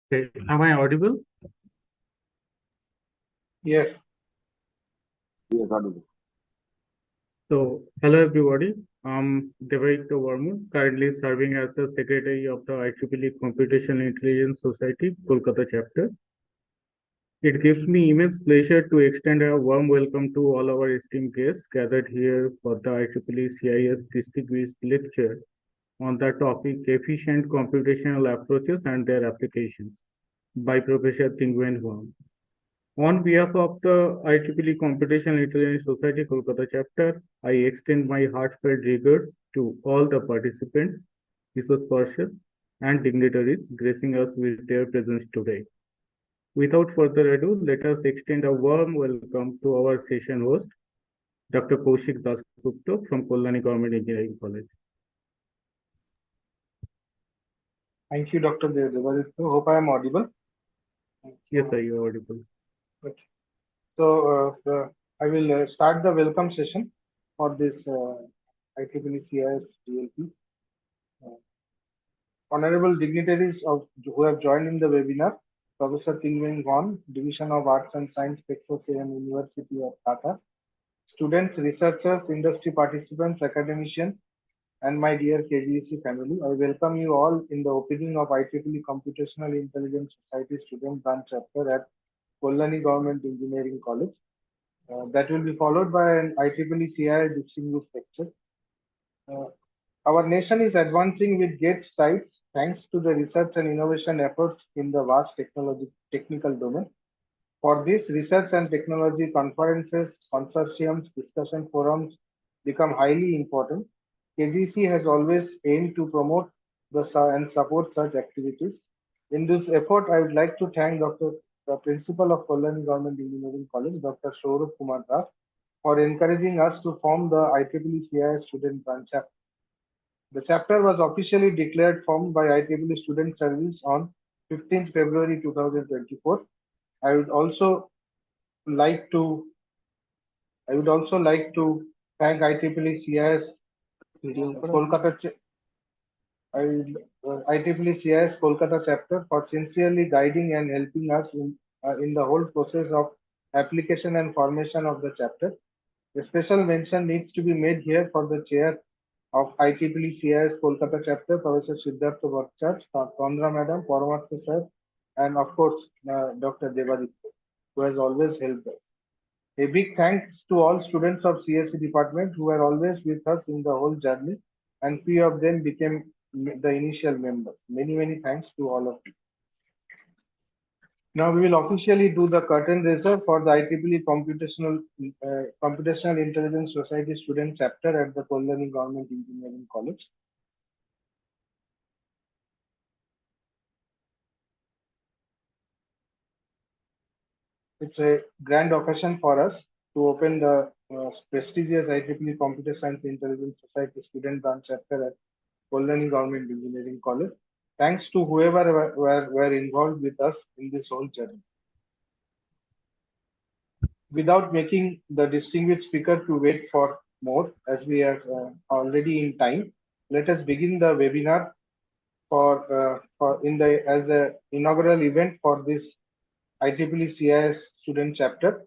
Okay, am I audible? Yes. Yes, audible. So, hello everybody. I'm Devait Verma, currently serving as the Secretary of the IEEE Computational Intelligence Society, Kolkata chapter. It gives me immense pleasure to extend a warm welcome to all our esteemed guests gathered here for the IEEE CIS Distinguished Lecture on the topic Efficient Computational Approaches and Their Applications by Professor Tingwen Huang. On behalf of the IEEE Computational Intelligence Society Kolkata chapter, I extend my heartfelt regards to all the participants, resource persons, and dignitaries gracing us with their presence today. Without further ado, let us extend a warm welcome to our session host, Dr. Kaushik Dasgupta from Kalyani Government Engineering College. Thank you, Dr. Devaditya. Hope I am audible. Yes, sir, you are audible. Okay. So I will start the welcome session for this IEEE CIS DLP. Honorable dignitaries who have joined in the webinar, Professor Tingwen Huang, Division of Arts and Science, Texas A&M University of Dhaka, students, researchers, industry participants, academicians, and my dear KGEC family, I welcome you all in the opening of IEEE Computational Intelligence Society Student Branch Chapter at Kalyani Government Engineering College. That will be followed by an IEEE CI Distinguished Lecture. Our nation is advancing with great strides thanks to the research and innovation efforts in the vast technical domain. For this, research and technology conferences, consortiums, discussion forums become highly important. KGC has always aimed to promote and support such activities. In this effort, I would like to thank the Principal of Kalyani Government Engineering College, Dr. Saurabh Kumar Das, for encouraging us to form the IEEE CIS Student Branch Chapter. The chapter was officially declared formed by IEEE Student Service on 15th February 2024. I would also like to thank IEEE CIS Kolkata IEEE CIS Kolkata chapter for sincerely guiding and helping us in the whole process of application and formation of the chapter. A special mention needs to be made here for the chair of IEEE CIS Kolkata chapter, Professor Siddhartha Bhattacharya, Chandra Madam, Paramartha Sir, and of course, Dr. Devadip, who has always helped us. A big thanks to all students of CSE department who were always with us in the whole journey, and few of them became the initial members. Many thanks to all of you. Now we will officially do the curtain raiser for the IEEE Computational Intelligence Society student chapter at the Kolkata Government Engineering College. It's a grand occasion for us to open the prestigious IEEE Computer Science Intelligence Society student branch chapter at Kolkata Government Engineering College. Thanks to whoever were involved with us in this whole journey. Without making the distinguished speaker to wait for more, as we are already in time, let us begin the webinar as the inaugural event for this IEEE CIS student chapter.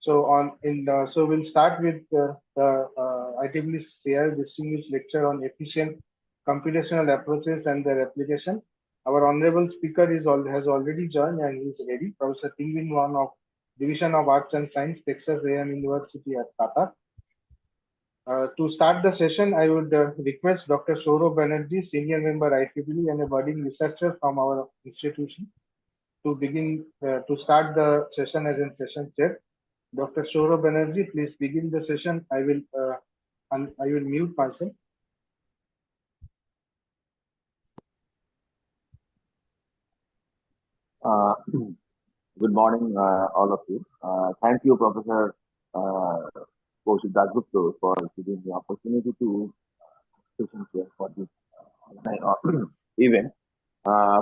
So we'll start with the IEEE CIS distinguished lecture on efficient computational approaches and their application. Our honorable speaker has already joined and is ready. Professor Tingwin Huang of Division of Arts and Science, Texas A&M University at Qatar. To start the session, I would request Dr. Saurabh Banerjee, Senior Member IEEE and a budding researcher from our institution, to begin to start the session as in session chair. Dr. Saurabh Banerjee, please begin the session. I will mute myself. Good morning, all of you. Thank you, Professor Siddhartha, for giving the opportunity to session here for this event.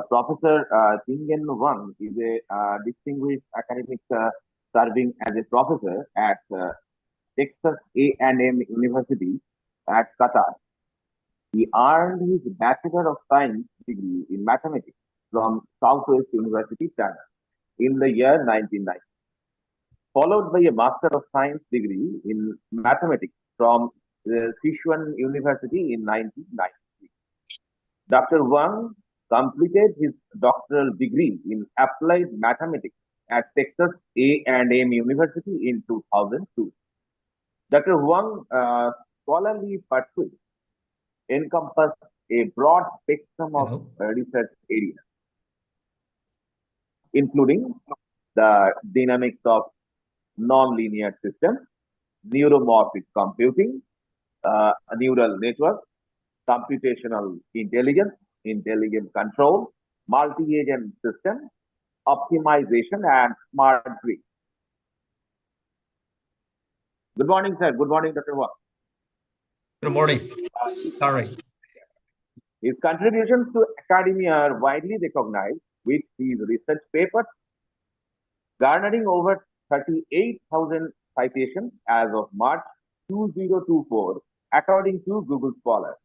Professor Tingen Wang is a distinguished academic serving as a professor at Texas A&M University at Qatar. He earned his Bachelor of Science degree in mathematics from Southwest University, China, in the year 1990, followed by a Master of Science degree in mathematics from Sichuan University in 1993. Dr. Wang completed his doctoral degree in applied mathematics at Texas A&M University in 2002. Dr. Huang's scholarly pursuits encompass a broad spectrum of research areas, including the dynamics of nonlinear systems, neuromorphic computing, neural networks, computational intelligence, intelligent control, multi-agent systems, optimization, and smart grid. Good morning, sir. Good morning, Dr. Huang. Good morning. Sorry. His contributions to academia are widely recognized, with his research papers garnering over 38,000 citations as of March 2024, according to Google Scholar.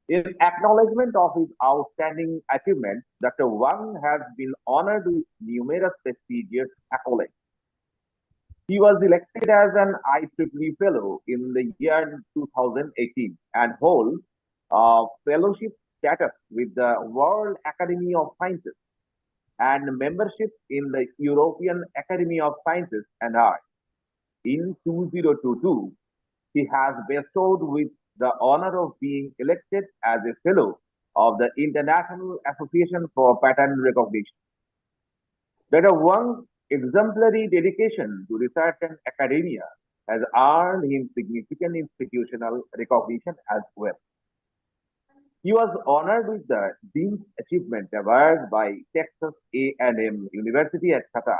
In acknowledgement of his outstanding achievements, Dr. Wang has been honored with numerous prestigious accolades. He was elected as an IEEE Fellow in the year 2018 and holds fellowship status with the World Academy of Sciences and membership in the European Academy of Sciences and Arts. In 2022, he has bestowed with the honor of being elected as a Fellow of the International Association for Pattern Recognition. Dr. Wang's exemplary dedication to research and academia has earned him significant institutional recognition as well. He was honored with the Dean's Achievement Award by Texas A&M University at Qatar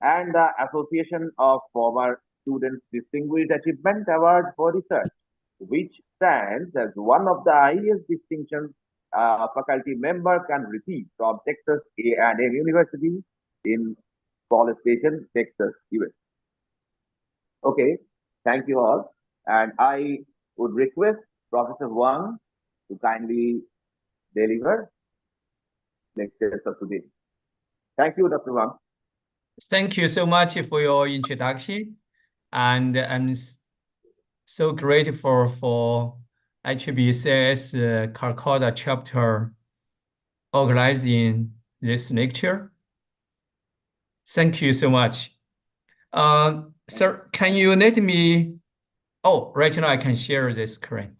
and the Association of Former Students Distinguished Achievement Award for Research, which stands as one of the highest distinctions a faculty member can receive from Texas A&M University in College Station, Texas, US. Okay, thank you all. And I would request Professor Huang to kindly deliver lectures of today. Thank you, Dr. Huang. Thank you so much for your introduction. And I'm so grateful for IEEE CIS Calcutta chapter organizing this lecture. Thank you so much. Sir, can you let me, oh, right now I can share this screen.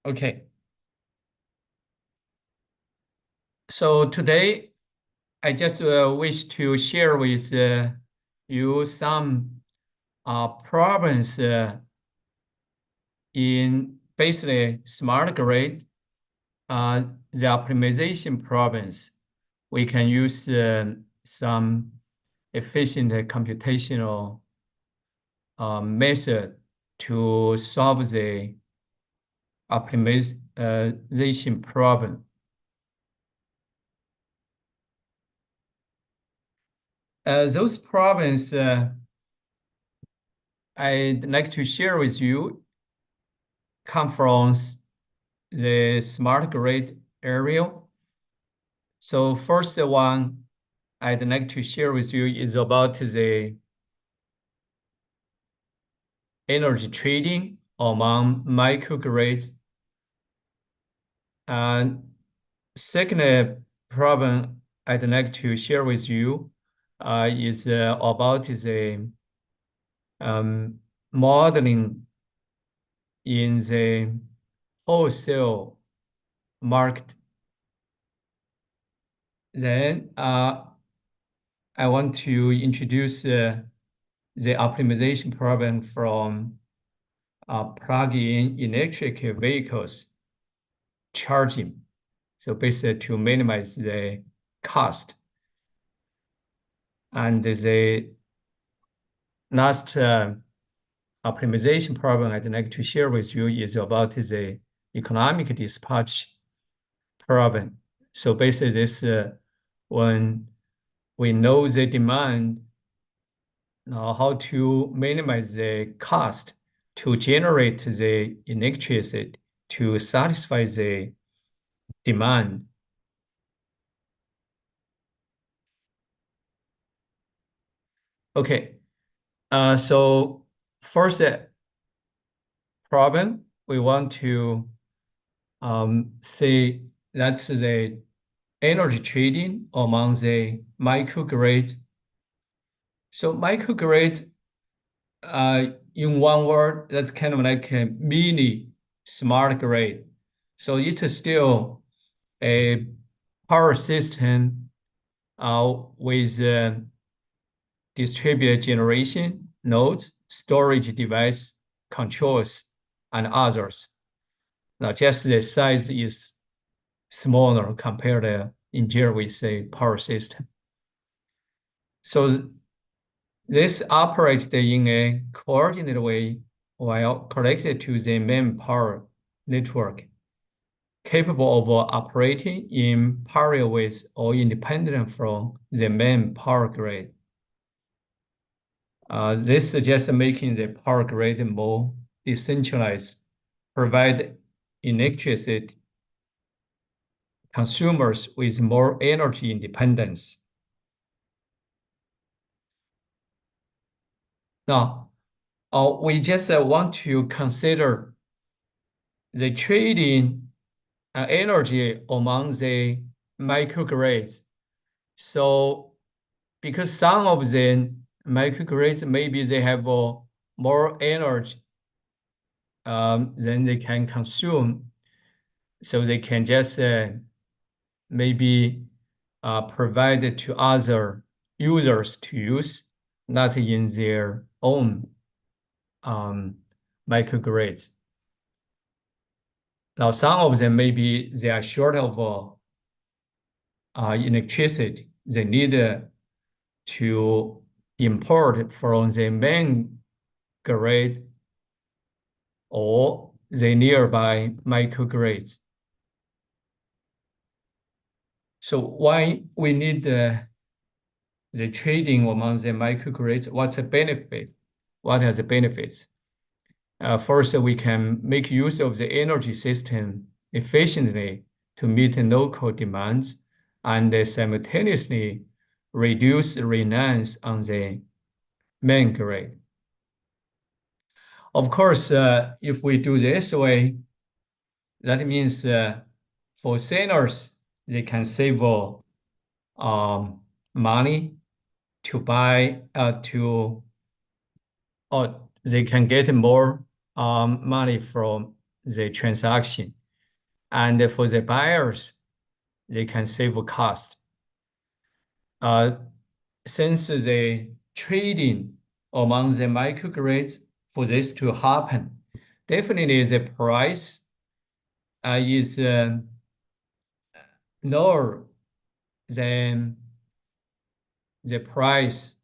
Okay. So today, I just wish to share with you some problems in basically smart grid, the optimization problems. We can use some efficient computational method to solve the optimization problem. Those problems I'd like to share with you come from the smart grid area. So first one I'd like to share with you is about the energy trading among microgrids. And second problem I'd like to share with you is about the modeling in the wholesale market. Then I want to introduce the optimization problem from plug-in electric vehicles charging. So basically to minimize the cost. And the last optimization problem I'd like to share with you is about the economic dispatch problem. So basically this, when we know the demand, how to minimize the cost to generate the electricity to satisfy the demand. Okay, so first problem, we want to see that's the energy trading among the microgrids. So microgrids, in one word, that's kind of like a mini smart grid. So it's still a power system with distributed generation, nodes, storage device, controls, and others. Now, just the size is smaller compared to in here we say power system. So this operates in a coordinated way while connected to the main power network, capable of operating in parallel with or independent from the main power grid. This suggests making the power grid more decentralized, provide electricity consumers with more energy independence. Now, we just want to consider the trading energy among the microgrids. So, because some of the microgrids, maybe they have more energy than they can consume. So they can just maybe provide it to other users to use, not in their own microgrids. Now, some of them maybe they are short of electricity. They need to import from the main grid or the nearby microgrids. So why we need the trading among the microgrids, what's the benefit? What are the benefits? First, we can make use of the energy system efficiently to meet local demands and simultaneously reduce reliance on the main grid. Of course, if we do this way, that means for sellers, they can save money to buy or they can get more money from the transaction. And for the buyers, they can save cost. Since the trading among the microgrids, for this to happen, definitely the price is lower than the price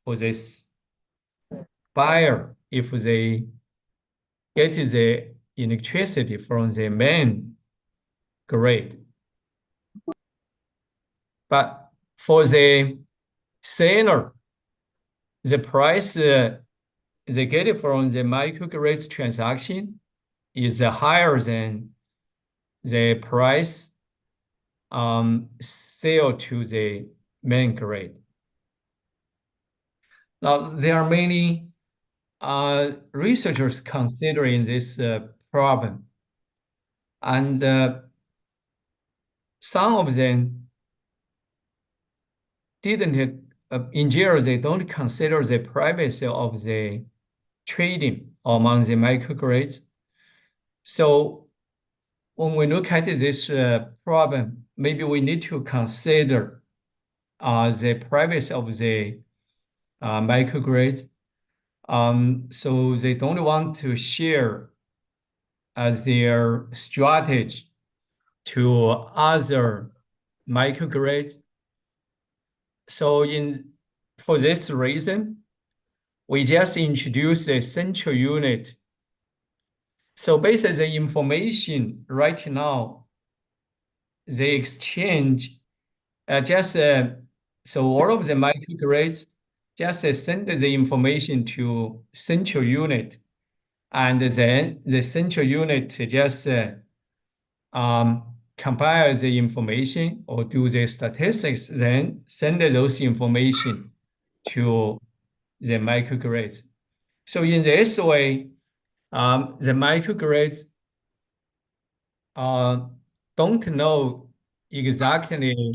for this buyer if they get the electricity from the main grid. But for the seller, the price they get it from the microgrid transaction is higher than the price sale to the main grid. Now, there are many researchers considering this problem, and some of them didn't, in general, they don't consider the privacy of the trading among the microgrids. So when we look at this problem, maybe we need to consider the privacy of the microgrids. So they don't want to share their strategy to other microgrids. So for this reason, we just introduced a central unit. So basically the information right now, they exchange so all of the microgrids just send the information to central unit, and then the central unit just compile the information or do the statistics, then send those information to the microgrids. So in this way, the microgrids don't know exactly,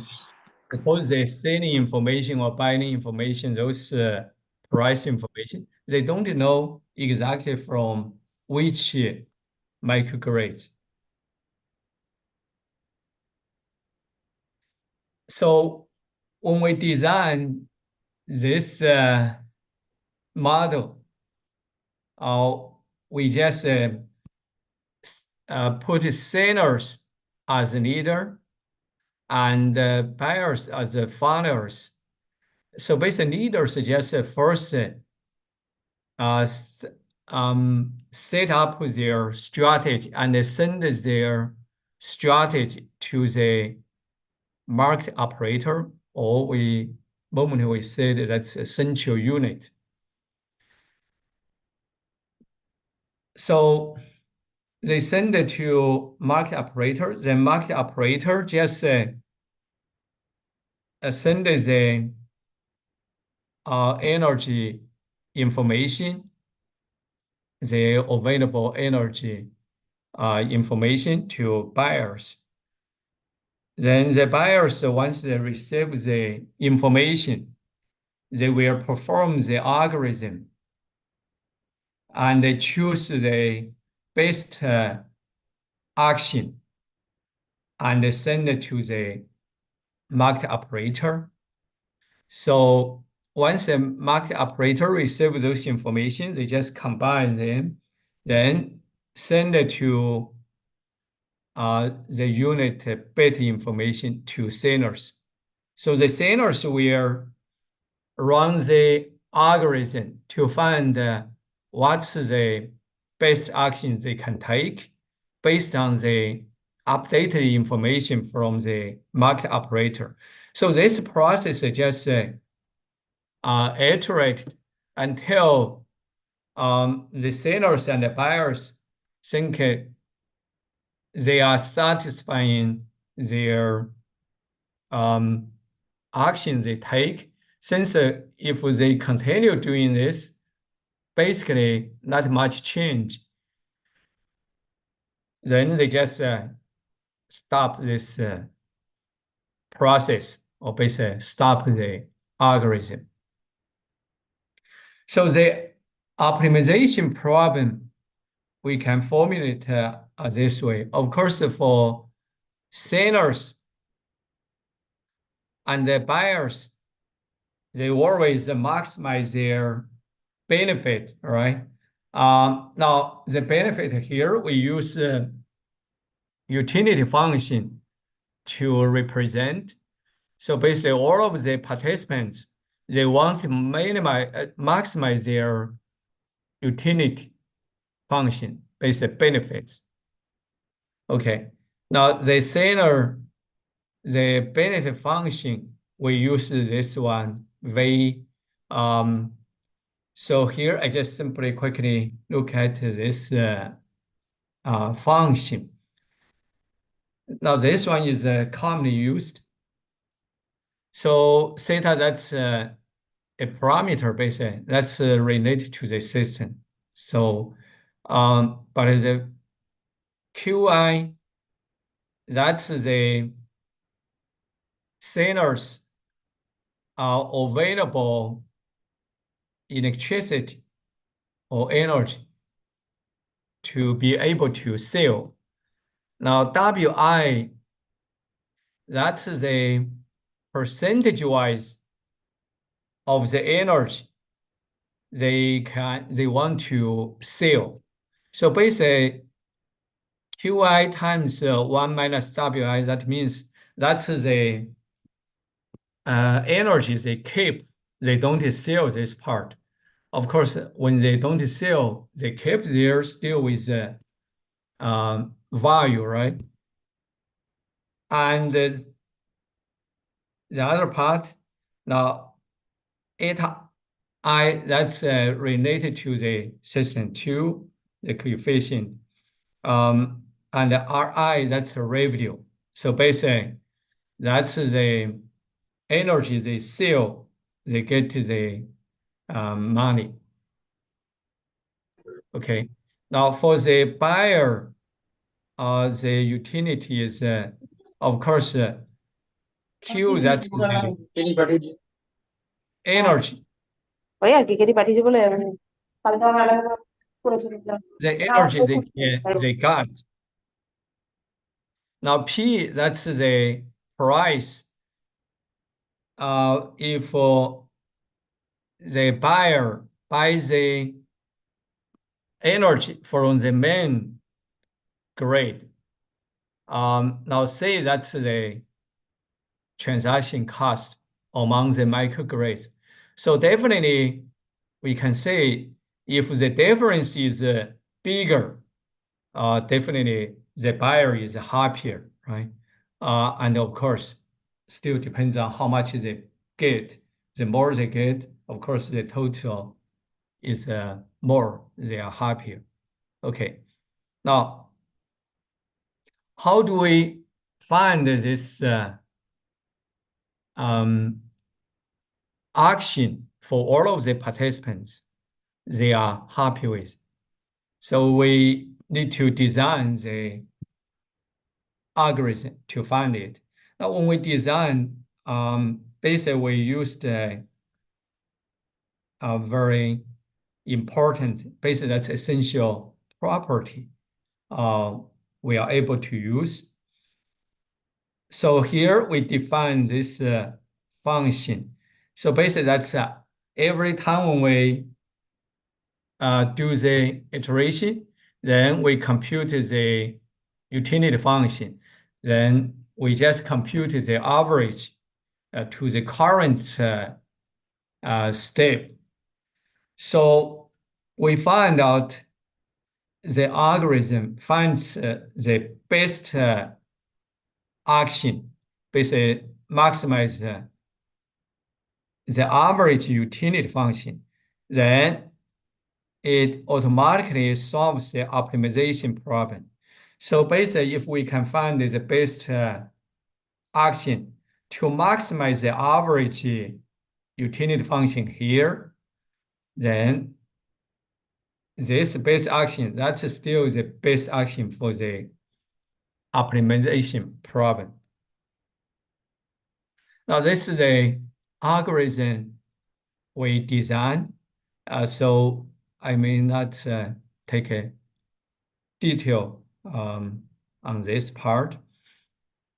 suppose they're selling information or buying information, those price information, they don't know exactly from which microgrid. So when we design this model, we just put sellers as a leader and buyers as the followers. So basically, leaders just first set up their strategy and send their strategy to the market operator, or normally we say that's a central unit. So they send it to market operator. The market operator just send the energy information, the available energy information to buyers. Then the buyers, once they receive the information, they will perform the algorithm and they choose the best action and send it to the market operator. So once the market operator receives those information, they just combine them, then send it to the unit bit information to sellers. So the sellers will run the algorithm to find what's the best action they can take based on the updated information from the market operator. So this process just iterated until the sellers and the buyers think they are satisfying their action they take. Since if they continue doing this, basically not much change, then they just stop this process, or basically stop the algorithm. So the optimization problem we can formulate this way. Of course, for sellers and the buyers, they always maximize their benefit, right? Now, the benefit here, we use utility function to represent. So basically, all of the participants, they want to maximize their utility function, basic benefits. Okay. Now, the seller, the benefit function, we use this one, V. So here, I just simply quickly look at this function. Now, this one is commonly used. So theta, that's a parameter basically that's related to the system. So, but the Qi, that's the sellers available electricity or energy to be able to sell. Now, Wi, that's the percentage-wise of the energy they want to sell. So basically, Qi times 1 minus Wi, that means that's the energy they keep. They don't sell this part. Of course, when they don't sell, they keep there still with the value, right? And the other part, now, eta I, that's related to the system 2, the coefficient. And the Ri, that's a revenue. So basically, that's the energy they sell, they get the money. Okay. Now for the buyer, the utility is, of course, Q, that's the energy. ওই আর কি কেটে পাঠিয়েছে বলে কালকে আমার আলাদা করেছে The energy they got. Now P, that's the price. If the buyer buys the energy from the main grid, now say that's the transaction cost among the microgrids. So definitely we can say if the difference is bigger, definitely the buyer is happier, right? And of course, still depends on how much they get. The more they get, of course, the total is more, they are happier. Okay. Now, how do we find this action for all of the participants they are happy with? So we need to design the algorithm to find it. Now, when we design, basically we used a very important, basically that's essential property we are able to use. So here we define this function. So basically that's every time when we do the iteration, then we compute the utility function. Then we just compute the average to the current step. So we find out the algorithm finds the best action, basically maximize the average utility function, then it automatically solves the optimization problem. So basically, if we can find the best action to maximize the average utility function here, then this best action, that's still the best action for the optimization problem. Now, this is the algorithm we design. So I may not take a detail on this part.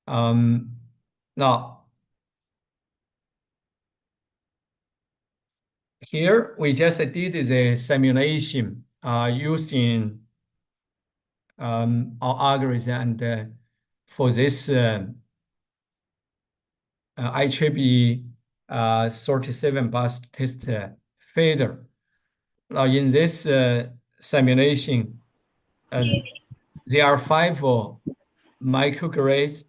Now, here we just did the simulation using our algorithm, and for this IEEE 37 bus test failure. Now, in this simulation, there are 5 microgrids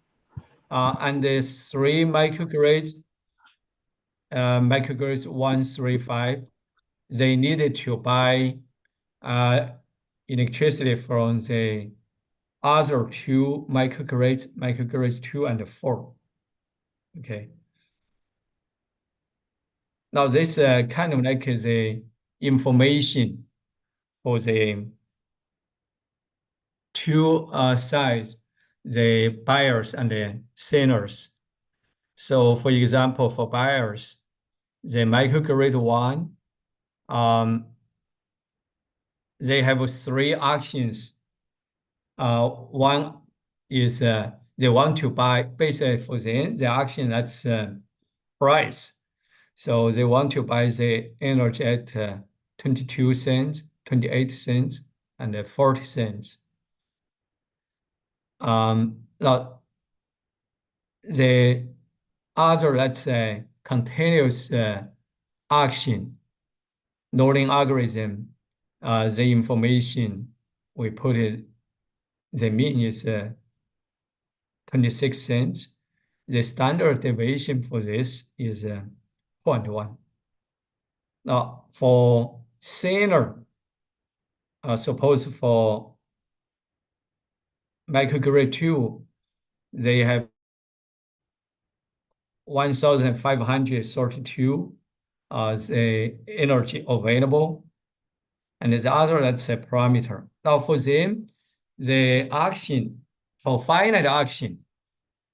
and 3 microgrids, microgrids 1, 3, 5. They needed to buy electricity from the other 2 microgrids 2 and 4. Okay. Now this kind of like the information for the 2 sides, the buyers and the sellers. So for example, for buyers, the microgrid 1, they have 3 actions. One is they want to buy, basically for them, the action that's price. So they want to buy the energy at 22 cents, 28 cents, and 40 cents. Now, the other, let's say, continuous action loading algorithm, the information we put it, the mean is 26 cents. The standard deviation for this is 0.1. Now, for sailor, suppose for microgrid 2, they have 1,532 the energy available, and the other, that's a parameter. Now for them, the action, for finite action,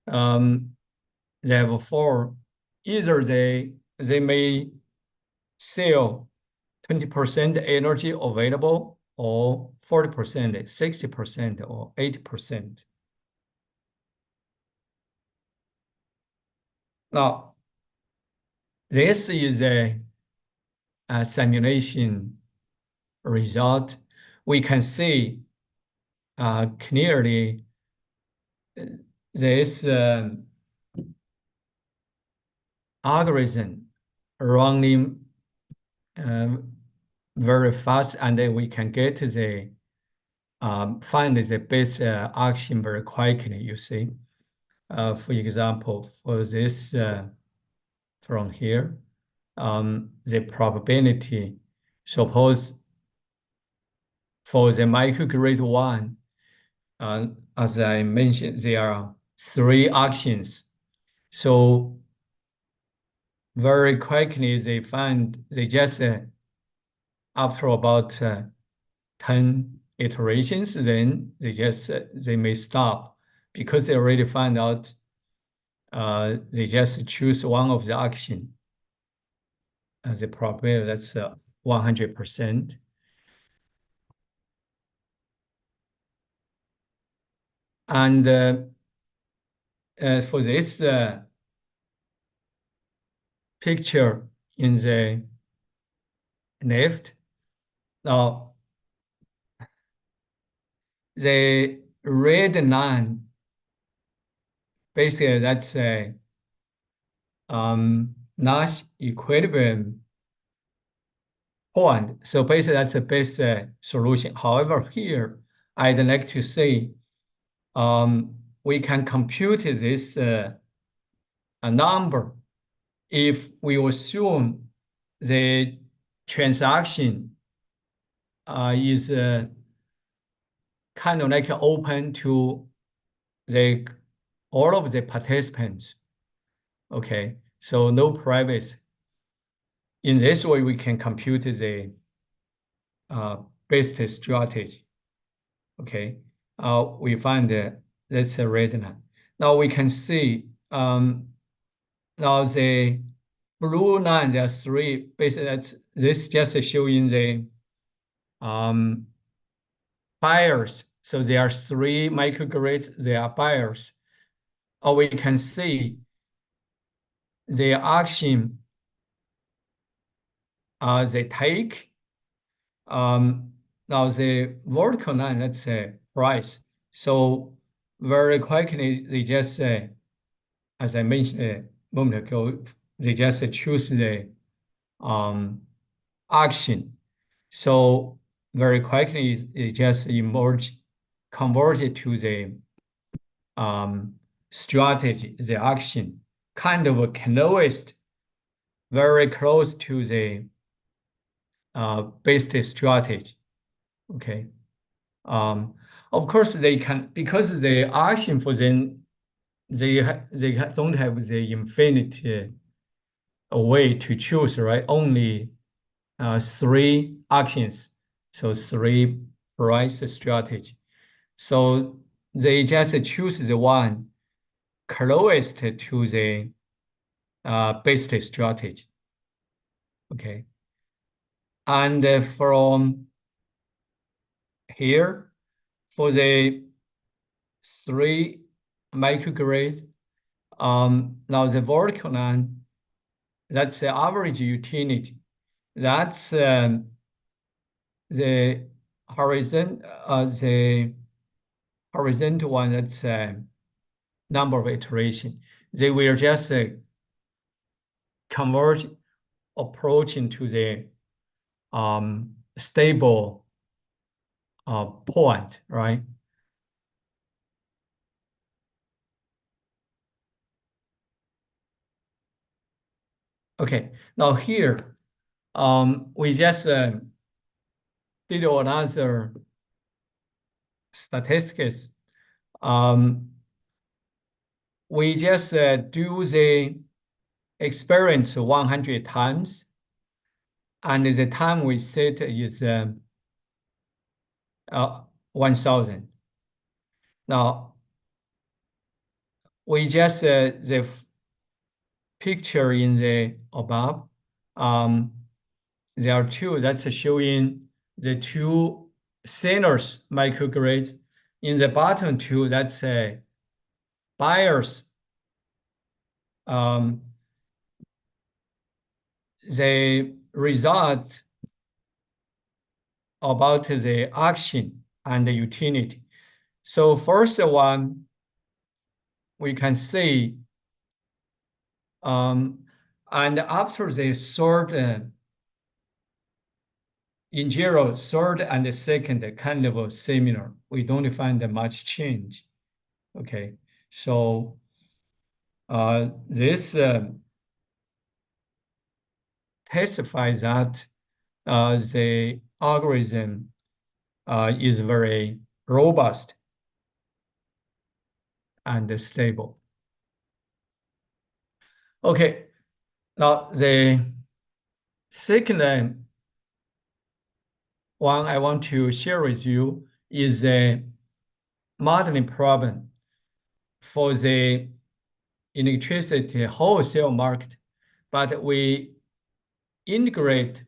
they have 4. Either they may sell 20% energy available, or 40%, 60%, or 80%. Now, this is a simulation result. We can see clearly this algorithm running very fast, and then we can get the find the best action very quickly. You see, for example, for this from here, the probability. Suppose for the microgrid 1, as I mentioned, there are 3 actions. So very quickly they just after about 10 iterations, then they may stop, because they already find out they just choose one of the action as a probability, that's 100%. And for this picture in the left, now the red line, basically that's a Nash equilibrium point. So basically that's the best solution. However, here I'd like to say we can compute this a number if we assume the transaction is kind of like open to all of the participants. Okay, so no privacy. In this way, we can compute the best strategy. Okay, we find that's a red line. Now we can see now the blue line, there are three. Basically, this just showing the buyers. So there are three microgrids. They are buyers. Or we can see the action they take. Now the vertical line, let's say price. So very quickly, they just say, as I mentioned a moment ago, they just choose the action. So very quickly, it just converted to the strategy, the action, kind of closest, very close to the best strategy. Okay. Of course, they can, because the action for them, they don't have the infinite way to choose, right? Only three actions, so three price strategy. So they just choose the one closest to the best strategy. Okay. And from here, for the three microgrids, now the vertical line, that's the average utility. That's the horizontal one, that's number of iteration. They will just converge approaching to the stable point, right? Okay, now here, we just did another statistics. We just do the experience 100 times, and the time we set is 1,000. Now, we just the picture in the above. There are two that's showing the two sinners microgrids. In the bottom two, that's buyers. The result about the action and the utility. So first one, we can see, and after the third, in general, third and the second kind of similar. We don't find much change. Okay, so this testifies that the algorithm is very robust and stable. Okay, now the second one I want to share with you is a modeling problem for the electricity wholesale market, but we integrate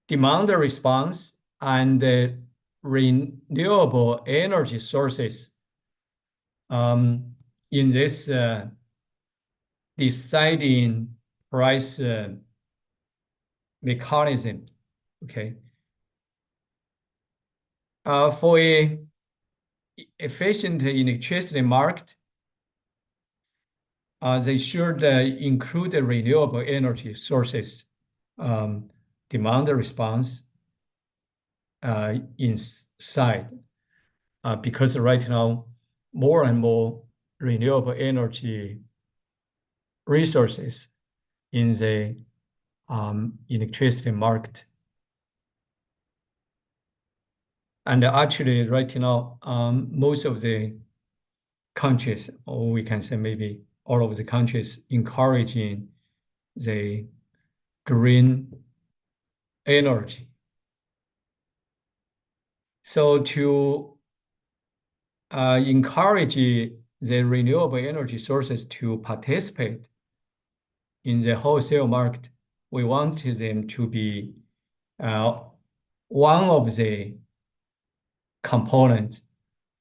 demand response and renewable energy sources in this deciding price mechanism. Okay. For a efficient electricity market, they should include the renewable energy sources demand response inside, because right now more and more renewable energy resources in the electricity market. And actually, right now, most of the countries, or we can say maybe all of the countries, encouraging the green energy. So to encourage the renewable energy sources to participate in the wholesale market, we want them to be one of the components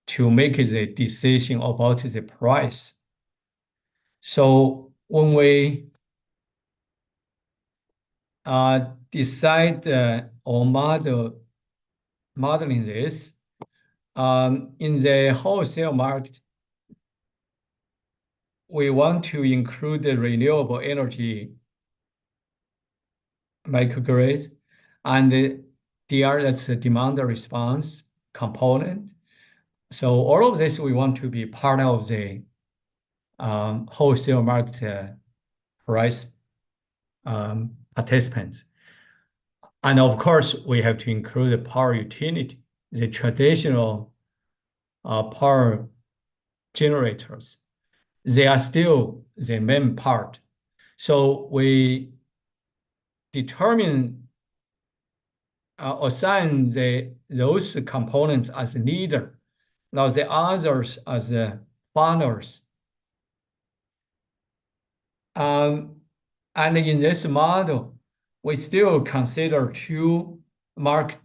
to make the decision about the price. So when we decide or modeling this, in the wholesale market, we want to include the renewable energy microgrids, and that's the demand response component. So all of this, we want to be part of the wholesale market price participants. And of course, we have to include the power utility, the traditional power generators. They are still the main part. So we determine, assign those components as leader. Now the others as founders. And in this model, we still consider two market.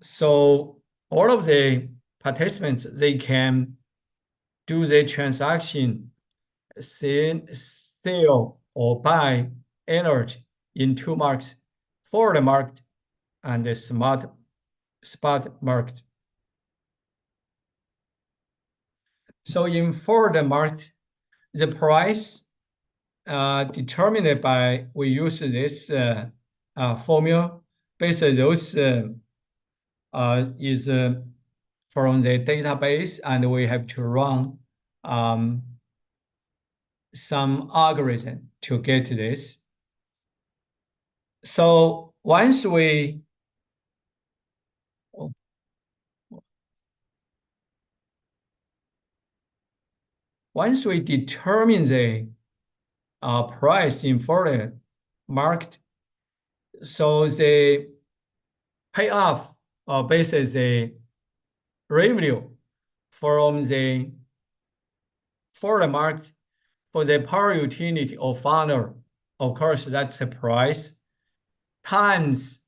So all of the participants, they can do the transaction, sell or buy energy in two markets, forward market and the spot market. So in forward market, the price determined by, we use this formula. Basically, those is from the database, and we have to run some algorithm to get this. So once we determine the price in forward market, so the payoff, basically the revenue from the forward market for the power utility or funnel, of course, that's the price times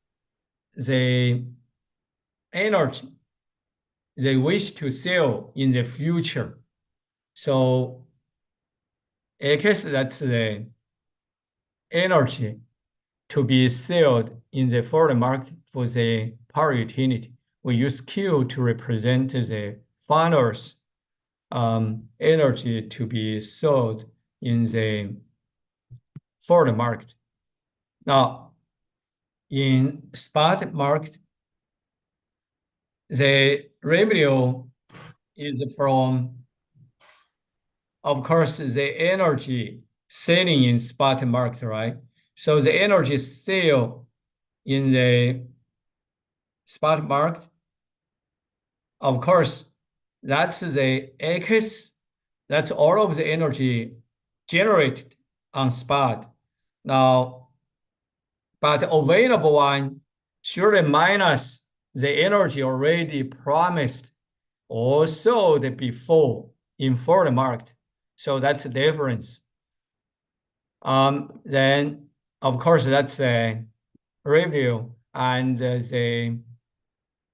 the energy they wish to sell in the future. So in case that's the energy to be sold in the forward market for the power utility. We use Q to represent the funnel's energy to be sold in the forward market. Now, in spot market, the revenue is from, of course, the energy selling in spot market, right? So the energy sale in the spot market, of course, that's the X, that's all of the energy generated on spot. Now, but available one surely minus the energy already promised or sold before in forward market. So that's the difference. Then, of course, that's the revenue and the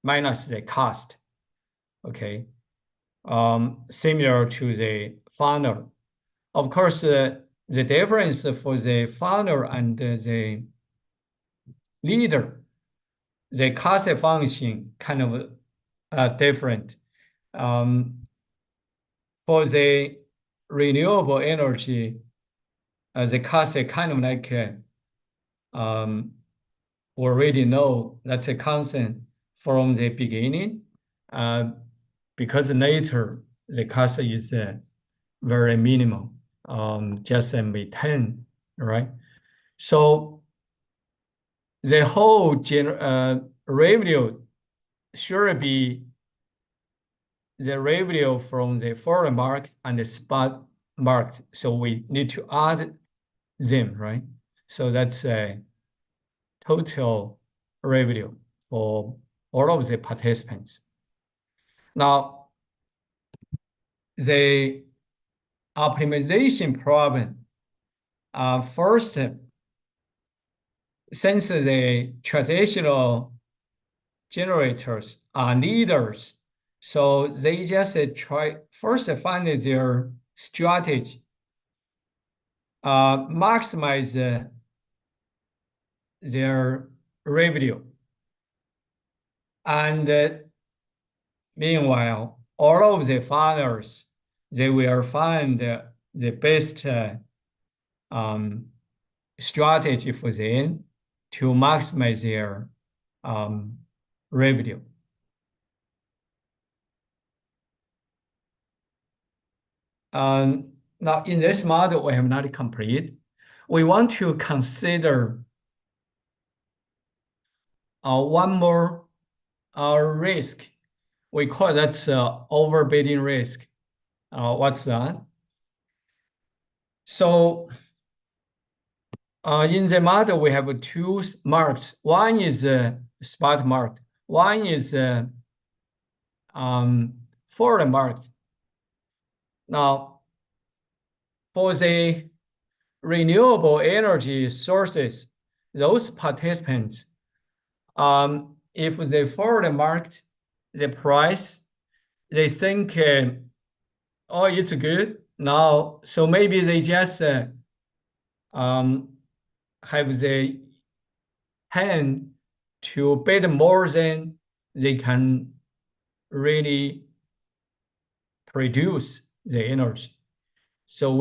minus the cost. Okay. Similar to the funnel. Of course, the difference for the funnel and the leader, the cost function kind of different. For the renewable energy, the cost kind of like already know that's a constant from the beginning, because later the cost is very minimal, just maintain right? So the whole revenue should be the revenue from the foreign market and the spot market. So we need to add them, right? So that's a total revenue for all of the participants. Now, the optimization problem, first, since the traditional generators are leaders, so they just try first find their strategy, maximize their revenue, and meanwhile, all of the founders, they will find the best strategy for them to maximize their revenue. Now, in this model, we have not complete. We want to consider one more risk. We call that overbidding risk. What's that? So in the model, we have two marks. One is spot market. One is foreign market. Now, for the renewable energy sources, those participants, if the foreign market, the price, they think, oh, it's good now, so maybe they just have the hand to bid more than they can really produce the energy. So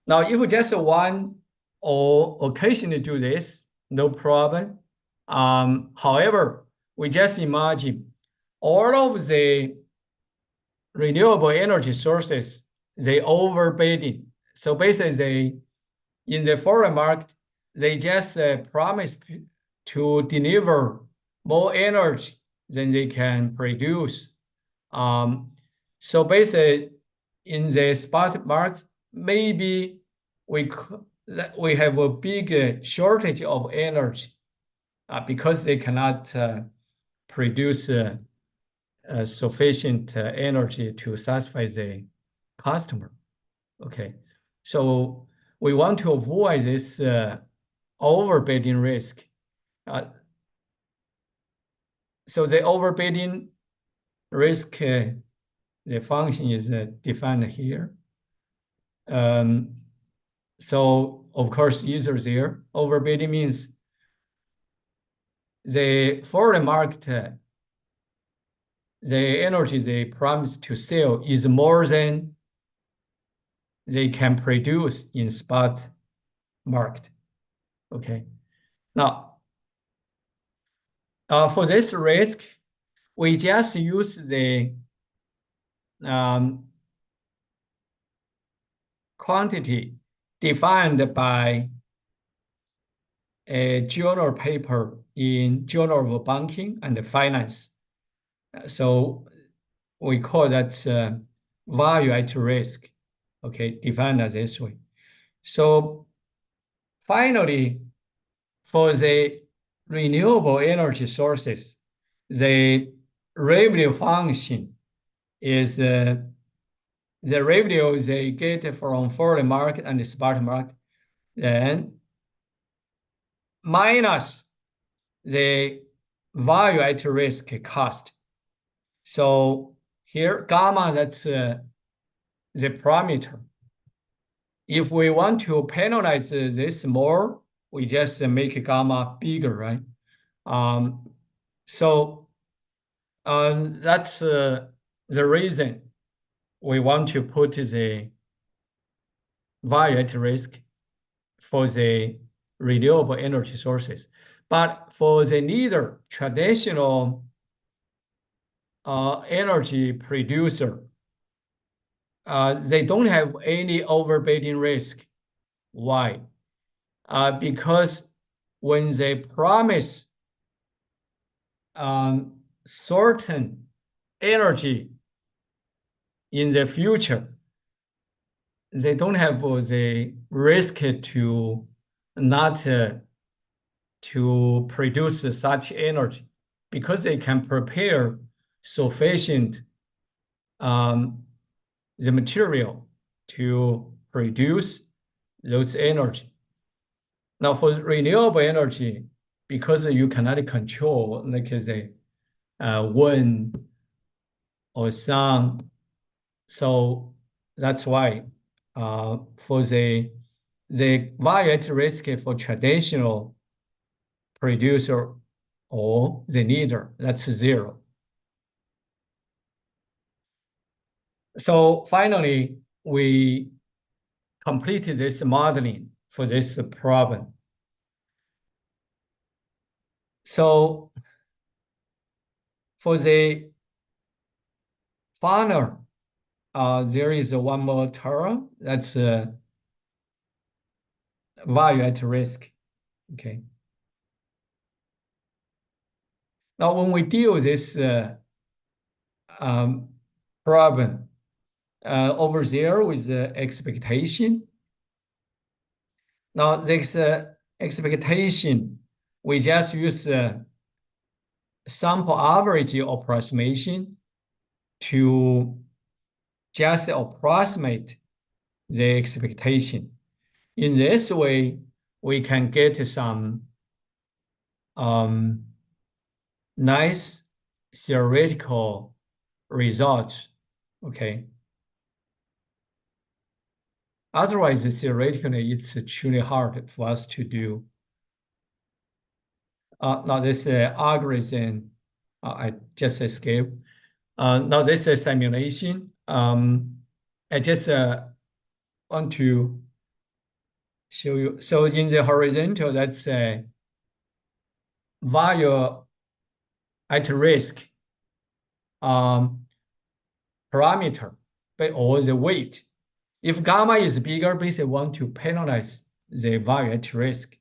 now if just one or occasionally do this, no problem. However, we just imagine all of the renewable energy sources, they overbidding. So basically, in the foreign market, they just promised to deliver more energy than they can produce. So basically, in the spot market, maybe we have a big shortage of energy because they cannot produce sufficient energy to satisfy the customer. Okay, so we want to avoid this overbidding risk. So the overbidding risk, the function is defined here. So of course, user there. Overbidding means the foreign market, the energy they promise to sell is more than they can produce in spot market. Okay. Now, for this risk, we just use the quantity defined by a journal paper in Journal of Banking and Finance. So we call that value at risk, okay, defined as this way. So finally, for the renewable energy sources, the revenue function is the revenue they get from foreign market and the spot market, then minus the value at risk cost. So here, gamma, that's the parameter. If we want to penalize this more, we just make gamma bigger, right? So that's the reason we want to put the value at risk for the renewable energy sources. But for the neither traditional energy producer, they don't have any overbidding risk. Why? because when they promise certain energy in the future, they don't have the risk to not to produce such energy, because they can prepare sufficient the material to produce those energy. Now for renewable energy, because you cannot control like the wind or sun, so that's why for the value at risk for traditional producer or the neither, that's 0. So finally, we completed this modeling for this problem. So for the final, there is one more term, that's value at risk. Okay. Now, when we deal with this problem over there with the expectation, now this expectation, we just use sample average approximation to just approximate the expectation. In this way, we can get some nice theoretical results, okay? Otherwise, theoretically, it's truly hard for us to do. Now this algorithm, I just escaped. Now this is simulation. I just want to show you. So in the horizontal, that's value at risk parameter, or the weight. If gamma is bigger, basically want to penalize the value at risk.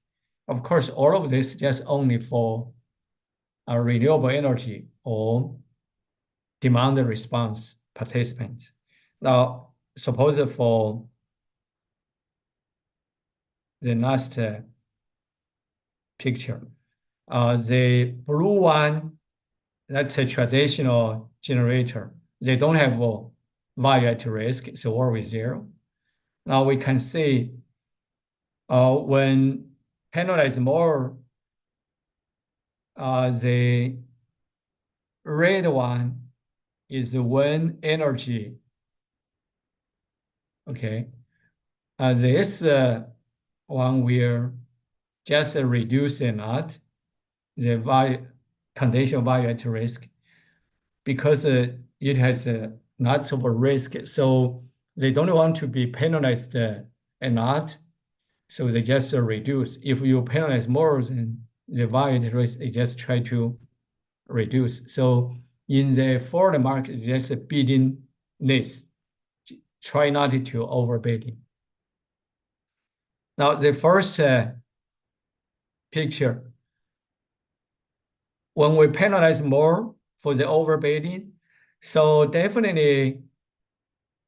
Of course, all of this just only for a renewable energy or demand response participant. Now, suppose for the last picture, the blue one, that's a traditional generator. They don't have a value at risk, so always 0. Now we can see when penalize more, the red one is when energy. Okay, this one will just reduce a lot the value conditional value at risk, because it has lots of risk. So they don't want to be penalized a lot. So they just reduce. If you penalize more than the value at risk, they just try to reduce. So in the forward market, just bidding this. Try not to overbidding. Now the first picture, when we penalize more for the overbidding, so definitely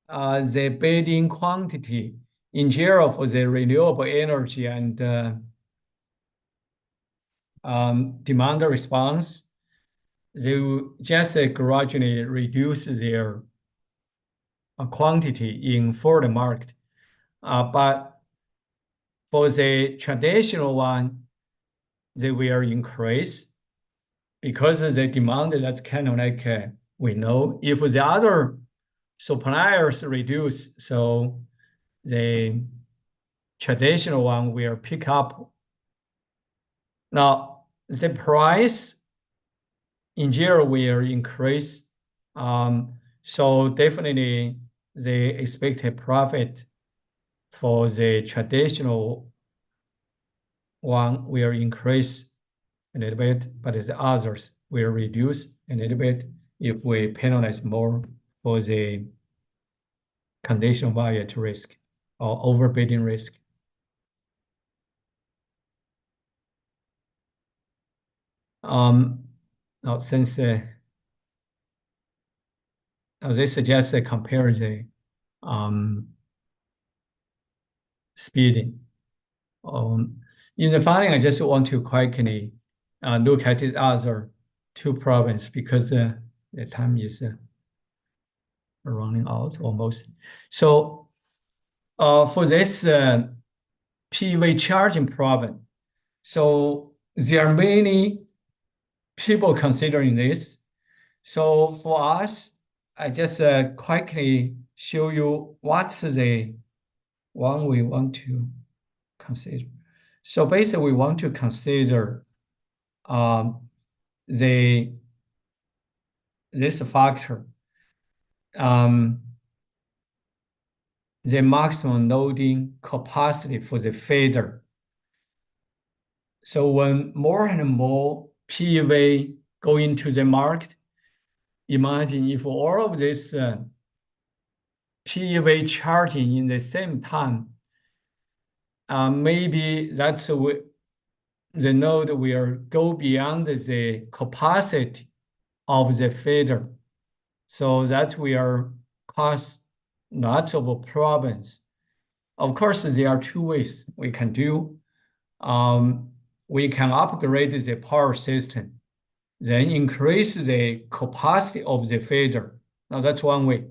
the bidding quantity in general for the renewable energy and demand response, they will just gradually reduce their quantity in forward market. But for the traditional one, they will increase because the demand, that's kind of like we know. If the other suppliers reduce, so the traditional one will pick up. Now, the price in general will increase. So definitely the expected profit for the traditional one will increase a little bit, but the others will reduce a little bit if we penalize more for the conditional value at risk or overbidding risk. Now since they suggest to compare the speeding. In the following, I just want to quickly look at the other two problems because the time is running out almost. So for this PV charging problem, so there are many people considering this. So for us, I just quickly show you what's the one we want to consider. So basically, we want to consider this factor, the maximum loading capacity for the feeder. So when more and more PV go into the market, imagine if all of this PV charging in the same time, maybe that's the node will go beyond the capacity of the feeder. So that will cause lots of problems. Of course, there are two ways we can do. We can upgrade the power system, then increase the capacity of the feeder. Now that's one way.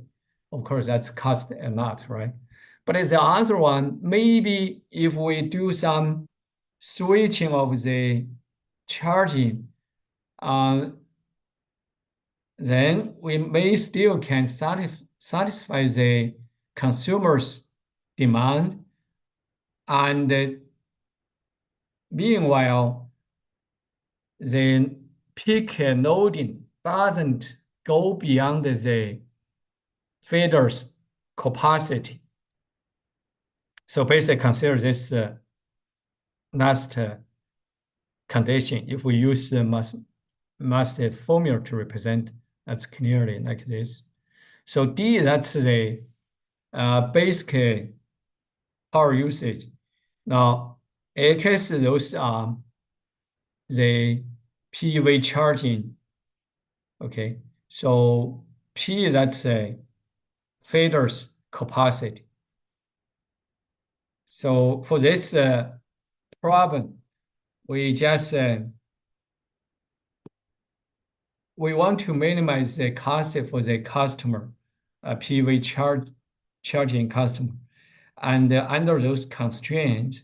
Of course, that's cost a lot, right? But the other one, maybe if we do some switching of the charging, then we may still can satisfy the consumer's demand, and meanwhile, the peak loading doesn't go beyond the feeder's capacity. So basically consider this last condition. If we use the mass formula to represent, that's clearly like this. So D, that's the basic power usage. Now, AKS, those are the PV charging. Okay, so P, that's a feeder's capacity. So for this problem, we just we want to minimize the cost for the customer, PV charging customer, and under those constraints,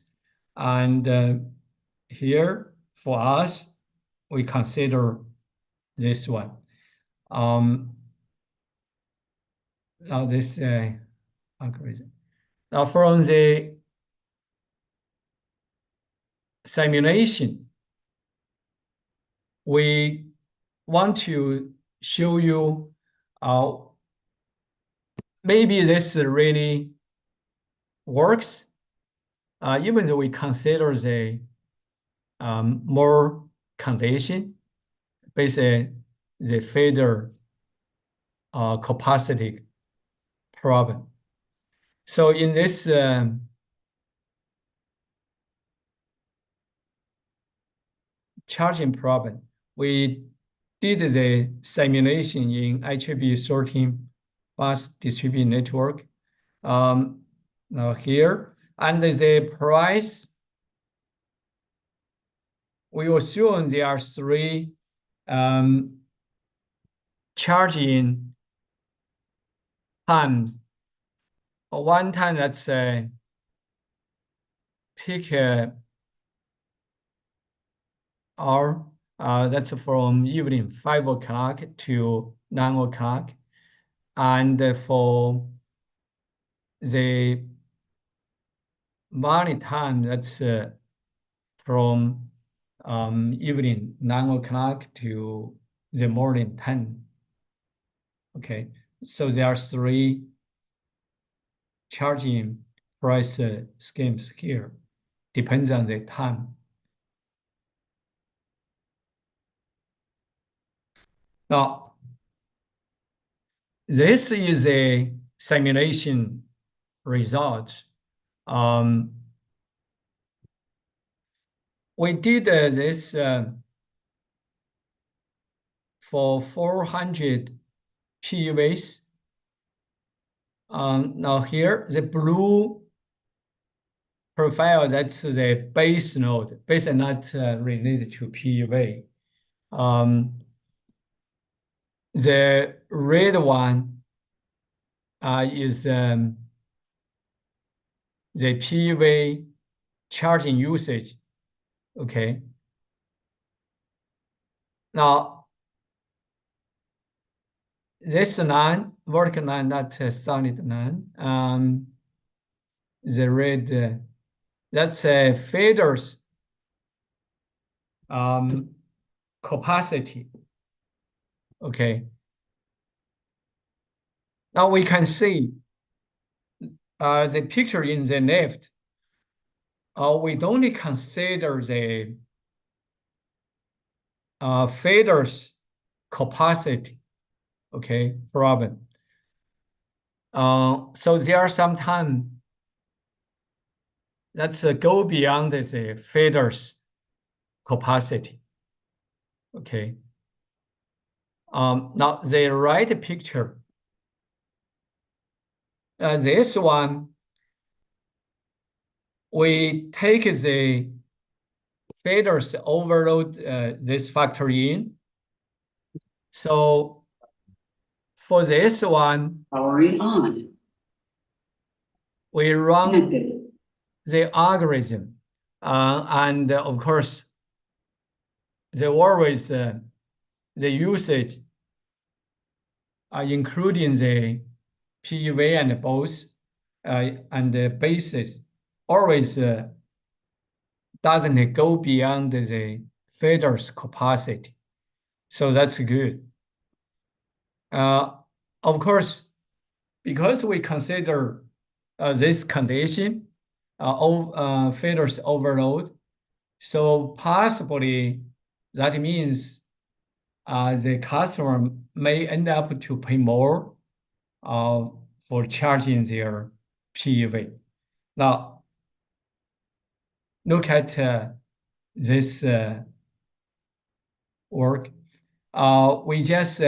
and here for us, we consider this one. Now this algorithm. Now from the simulation, we want to show you maybe this really works, even though we consider the more condition, basically the feeder capacity problem. So in this charging problem, we did the simulation in IEEE 13 bus distributed network. Now here, and the price, we assume there are three charging times. One time that's peak hour, that's from evening 5 o'clock to 9 o'clock. And for the morning time, that's from evening 9 o'clock to the morning 10. Okay, so there are three charging price schemes here, depends on the time. Now, this is a simulation result. We did this for 400 PUVs. Now here, the blue profile, that's the base node. Base is not related to PUV. The red one is the PUV charging usage. Okay. Now, this line, vertical line, not a solid line. The red, that's a fader's capacity. Okay. Now we can see the picture in the left. We don't consider the fader's capacity. Okay, problem. So there are some time that's go beyond the fader's capacity. Okay. Now the right picture, this one, we take the faders overload this factor in. So for this one, Powering on. we run Connected. the algorithm, and of course, there always the usage, including the PUV and both, and the basis always doesn't go beyond the fader's capacity. So that's good. Of course, because we consider this condition, fader's overload, so possibly that means the customer may end up to pay more for charging their PUV. Now, look at this work. We just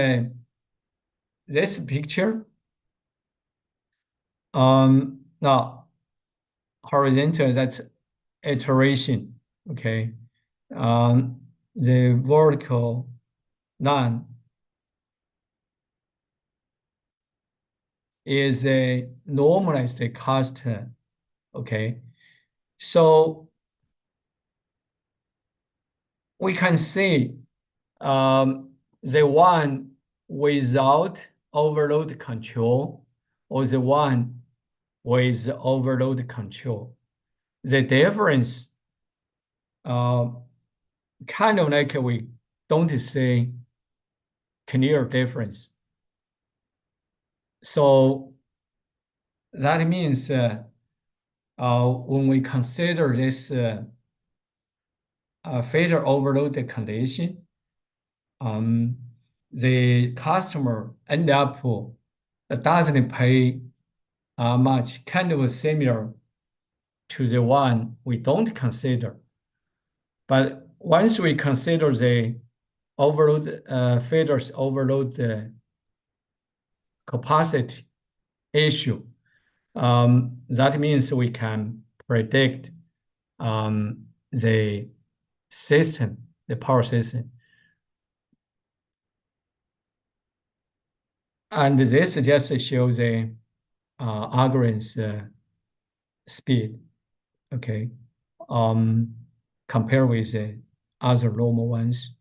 this picture. Now horizontal, that's iteration. Okay. The vertical line is a normalized cost. Okay. So we can see the one without overload control or the one with overload control. The difference kind of like we don't see clear difference. So that means when we consider this fader overload condition, the customer end up doesn't pay much, kind of similar to the one we don't consider. But once we consider the overload, faders overload capacity issue, that means we can predict the system, the power system. And this just shows the algorithm's speed, okay, compared with the other normal ones.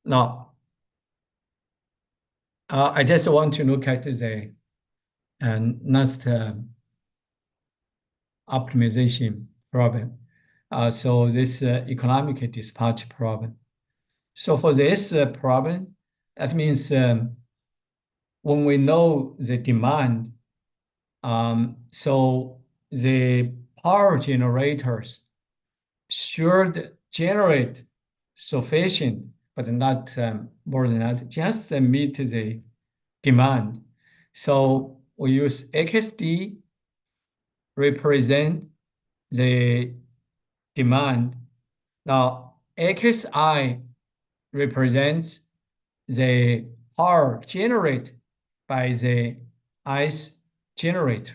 Now, I just want to look at the next optimization problem. So this economic dispatch problem. So for this problem, that means when we know the demand, so the power generators should generate sufficient, but not more than that, just meet the demand. So we use XD represent the demand. Now, xi represents the power generated by the ice generator.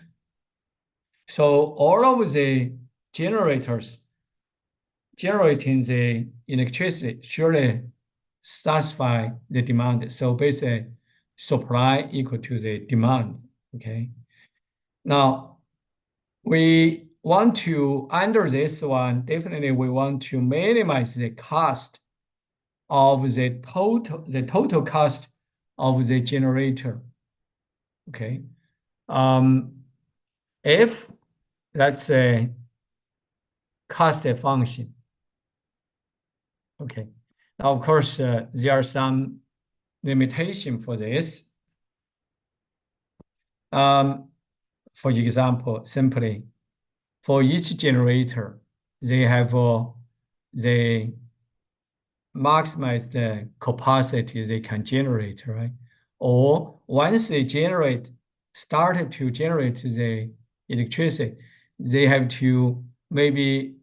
So all of the generators generating the electricity surely satisfy the demand. So basically, supply equal to the demand. Okay. Now, we want to, under this one, definitely we want to minimize the cost of the total cost of the generator. Okay. If that's a cost function. Okay. Now, of course, there are some limitation for this. For example, simply for each generator, they have the maximized capacity they can generate, right? Or once they started to generate the electricity, they have to maybe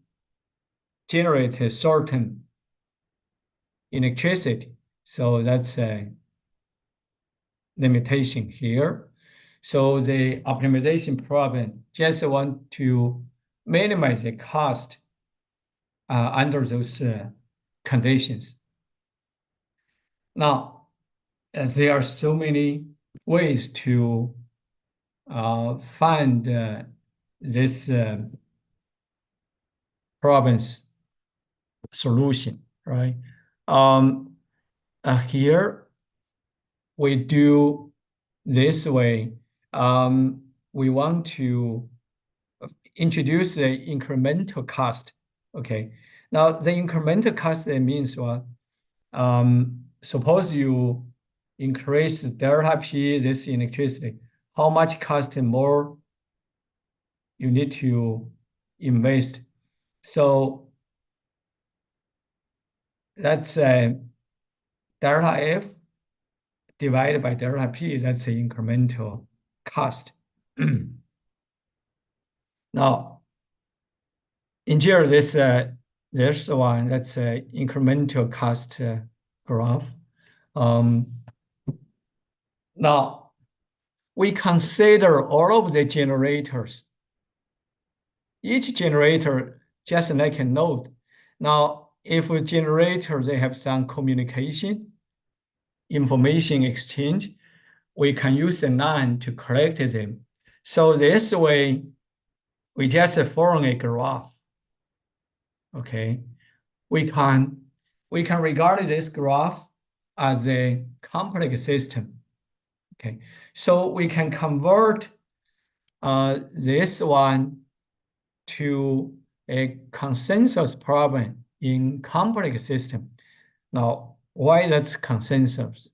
generate a certain electricity. So that's a limitation here. So the optimization problem just want to minimize the cost under those conditions. Now, there are so many ways to find this problem's solution, right? Here we do this way. We want to introduce the incremental cost. Okay. Now the incremental cost means what? Suppose you increase delta P this electricity, how much cost more you need to invest? So that's delta F divided by delta P, that's the incremental cost. Now, in here, this one, that's an incremental cost graph. Now, we consider all of the generators. Each generator, just like a node. Now, if a generator, they have some communication, information exchange, we can use the NAND to collect them. So this way, we just form a graph. Okay, we can regard this graph as a complex system. Okay, so we can convert this one to a consensus problem in complex system. Now, why that's consensus?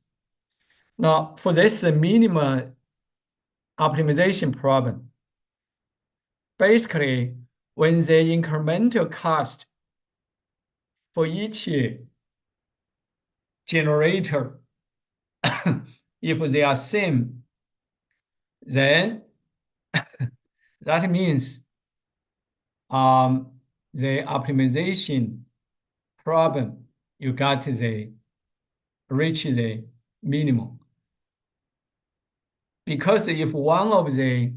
Now, for this minimum optimization problem, basically, when the incremental cost for each generator, if they are same, then that means the optimization problem, you got reach the minimum. Because if one of the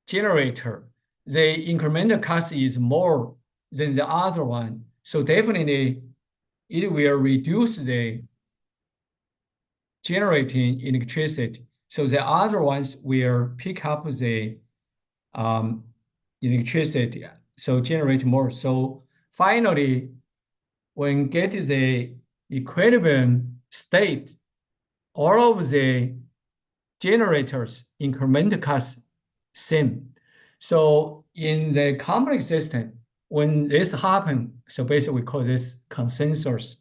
generator, the incremental cost is more than the other one, so definitely it will reduce the generating electricity. So the other ones will pick up the electricity, so generate more. So finally, when get the equilibrium state, all of the generators incremental cost same. So in the complex system, when this happens, so basically we call this consensus.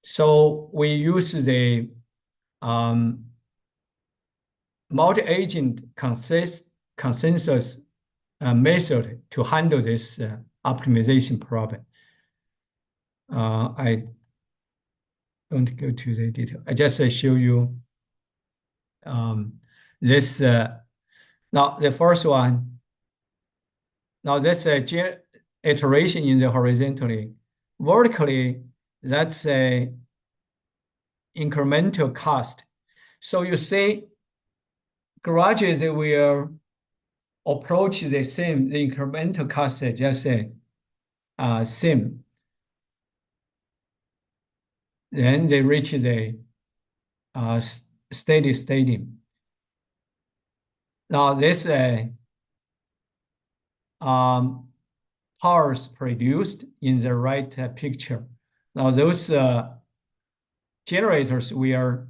So we use the multi-agent consensus method to handle this optimization problem. I don't go to the detail. I just show you this. Now the first one. Now that's a iteration in the horizontally vertically, that's a incremental cost. So you see, garages will approach the same, the incremental cost just same. Then they reach the steady state. Now this powers produced in the right picture. Now those generators will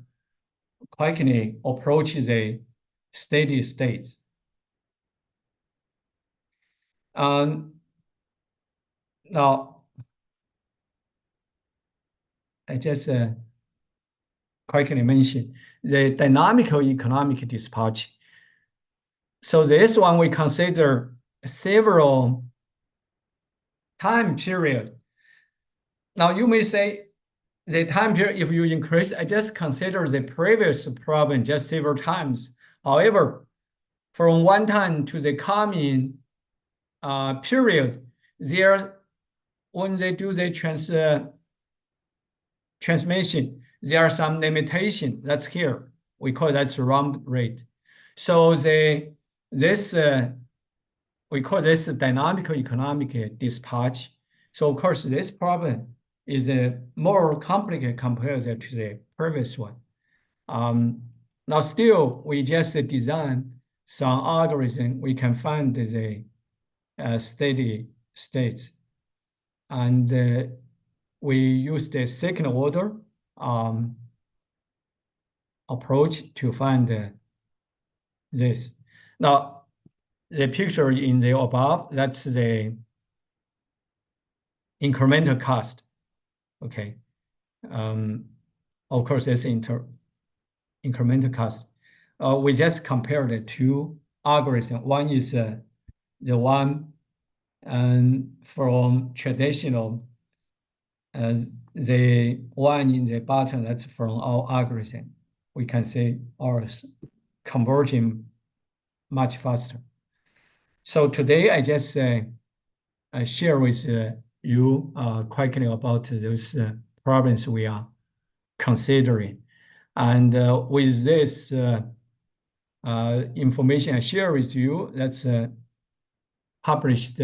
quickly approach the steady states. Now I just quickly mention the dynamical economic dispatch. So this one we consider several time period. Now you may say the time period, if you increase, I just consider the previous problem just several times. However, from one time to the coming period, when they do the transmission, there are some limitation. That's here. We call that run rate. So we call this dynamical economic dispatch. So of course, this problem is more complicated compared to the previous one. Now still, we just design some algorithm. We can find the steady states. And we use the second order approach to find this. Now, the picture in the above, that's the incremental cost. Okay. Of course, that's incremental cost. We just compare the two algorithms. One is the one from traditional, the one in the bottom, that's from our algorithm. We can see ours converging much faster. So today I just share with you quickly about those problems we are considering. And with this information I share with you, that's published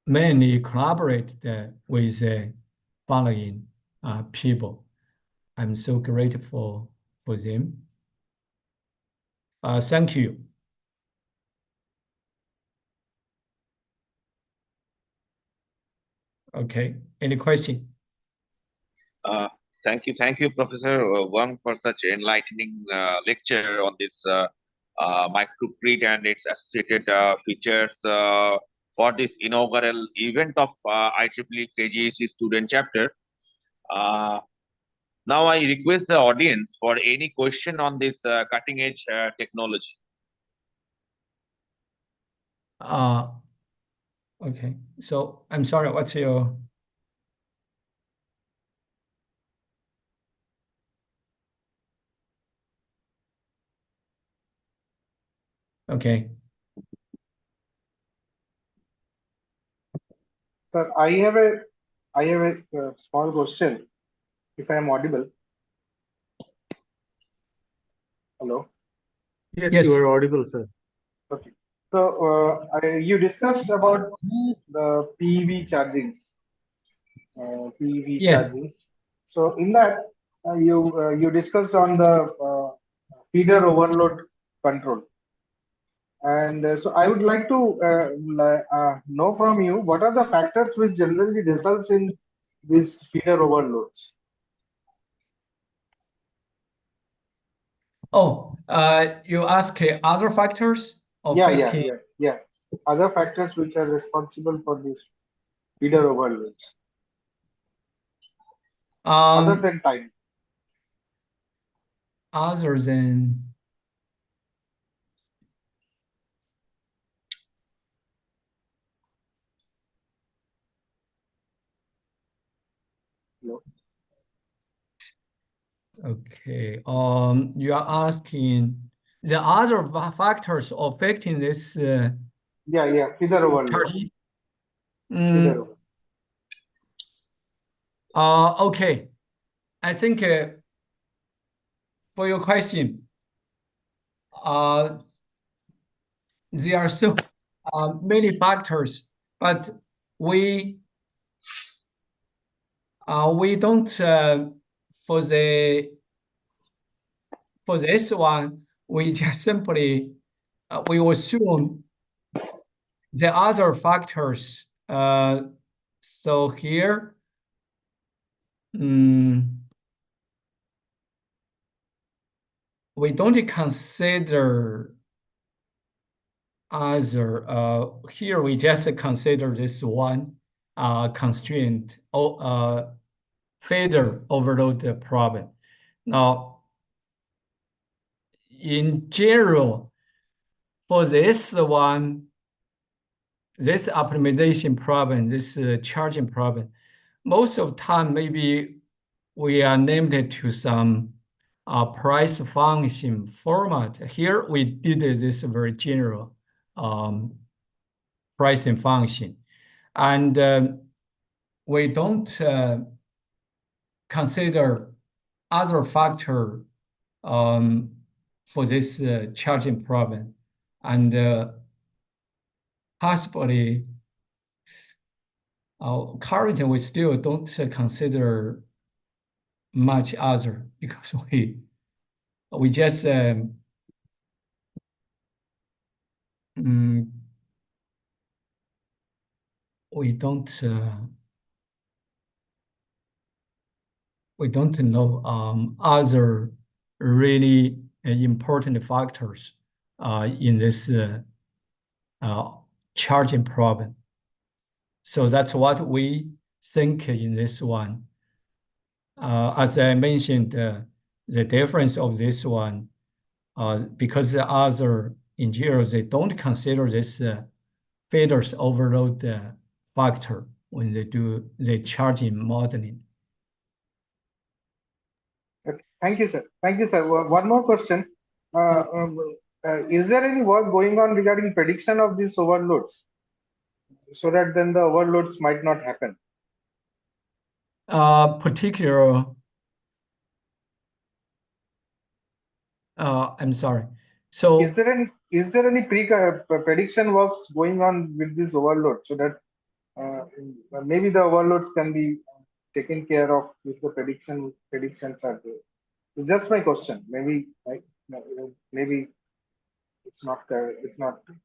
mainly collaborated with the following people. I'm so grateful for them. Thank you. Okay, any question? Thank you, Professor Huang, for such enlightening lecture on this microgrid and its associated features for this inaugural event of IEEE KGAC student chapter. Now I request the audience for any question on this cutting edge technology. Okay, so I'm sorry, what's your... Okay. Sir, I have a small question, if I am audible. Hello. Yes, Yes. you are audible, sir. Okay. So you discussed about the PEV chargings. PEV Yes. chargings. So in that you discussed on the feeder overload control. And so I would like to know from you, what are the factors which generally results in these feeder overloads? Oh, you ask other factors affecting... Yeah. Other factors which are responsible for these feeder overloads, other than time. Other than... No. Okay, you are asking the other factors affecting this Yeah, feeder overload. party? Feeder overload. Okay. I think for your question, there are so many factors, but we don't for this one we just simply we assume the other factors. So here, we don't consider other. Here we just consider this one constraint or failure overload problem. Now, in general, for this one, this optimization problem, this charging problem, most of the time maybe we are named to some price function format. Here we did this very general pricing function, and we don't consider other factor for this charging problem, and possibly currently we still don't consider much other because we just we don't know other really important factors in this charging problem. So that's what we think in this one. As I mentioned, the difference of this one, because the other in general, they don't consider this failures overload factor when they do the charging modeling. Thank you, sir. Thank you, sir. One more question. Is there any work going on regarding prediction of these overloads so that then the overloads might not happen? Particular, I'm sorry. So is there any prediction works going on with this overload so that maybe the overloads can be taken care of if the predictions are there? It's just my question. Maybe it's not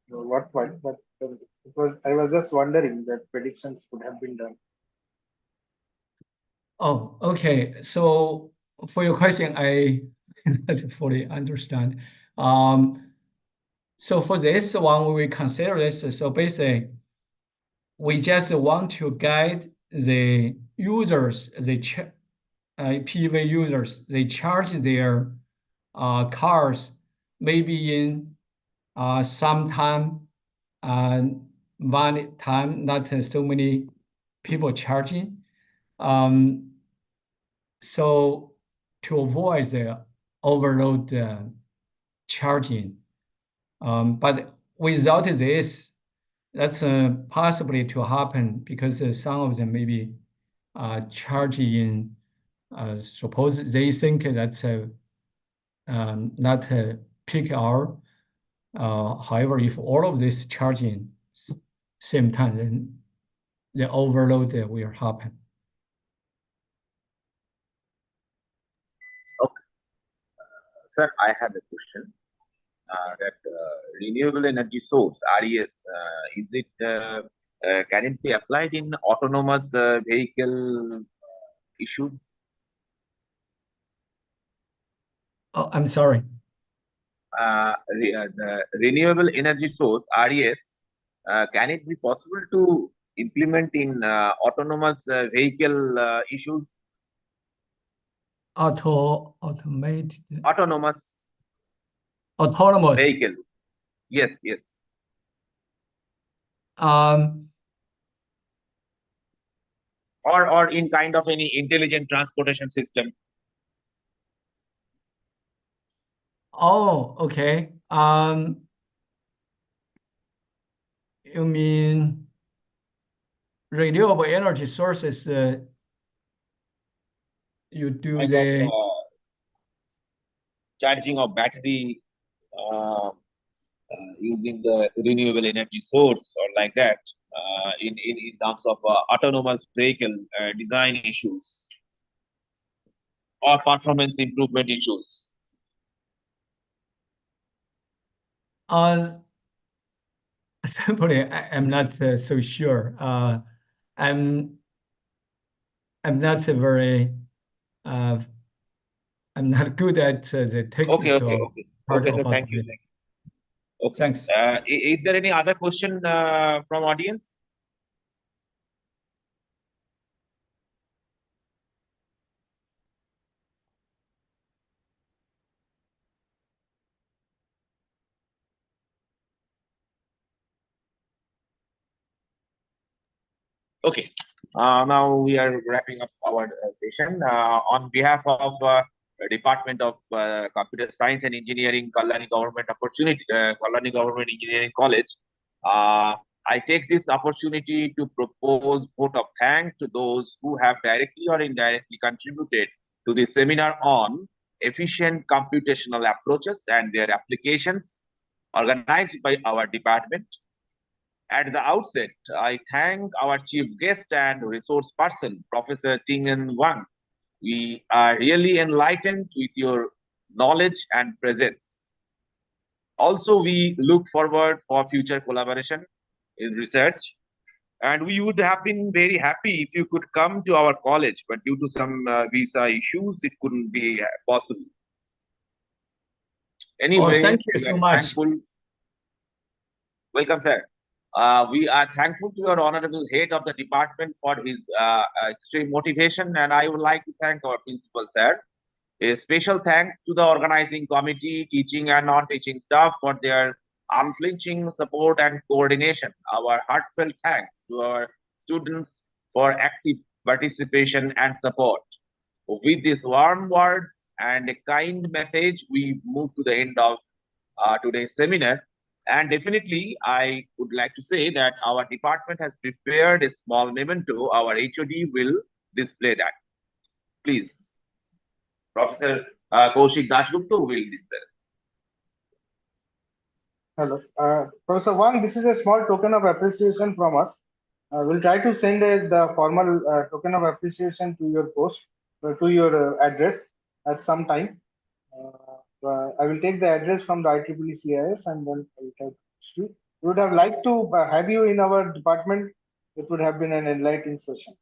worthwhile, but I was just wondering that predictions could have been done. Oh, okay. So for your question, I not fully understand. So for this one, we consider this. So basically, we just want to guide the users, the PV users, they charge their cars maybe in some time and one time, not so many people charging. So to avoid the overload charging, but without this, that's possibly to happen because some of them maybe charging. Suppose they think that's not a peak hour. However, if all of this charging same time, then the overload will happen. Okay. Sir, I have a question. That renewable energy source, RES, is it can it be applied in autonomous vehicle issues? Oh, I'm sorry. The renewable energy source, RES, can it be possible to implement in autonomous vehicle issues? Autonomous Vehicle. Yes, yes. Or in kind of any intelligent transportation system. Oh, okay. You mean renewable energy sources you do kind the of charging of battery using the renewable energy source or like that in terms of autonomous vehicle design issues or performance improvement issues? Simply, I'm not so sure. I'm not very I'm not good at the technical part Okay, sir. about Thank you. it. Thank you. Okay. Thanks. Is there any other question from audience? Okay. Now we are wrapping up our session. On behalf of Department of Computer Science and Engineering, Kalani Government Engineering College, I take this opportunity to propose vote of thanks to those who have directly or indirectly contributed to the seminar on efficient computational approaches and their applications organized by our department. At the outset, I thank our chief guest and resource person, Professor Huang. We are really enlightened with your knowledge and presence. Also, we look forward for future collaboration in research. And we would have been very happy if you could come to our college, but due to some visa issues, it couldn't be possible. Anyway, thank you we so are much. thankful. Welcome, sir. We are thankful to your honorable head of the department for his extreme motivation, and I would like to thank our principal, sir. A special thanks to the organizing committee, teaching and non-teaching staff for their unflinching support and coordination. Our heartfelt thanks to our students for active participation and support. With these warm words and a kind message, we move to the end of today's seminar. And definitely, I would like to say that our department has prepared a small memento. Our HOD will display that. Please, Professor Kaushik Dasgupta will display. Hello. Professor Huang, this is a small token of appreciation from us. We'll try to send the formal token of appreciation to your post, to your address at some time. I will take the address from the IEEE CIS and then I will type history. We would have liked to have you in our department. It would have been an enlightening session.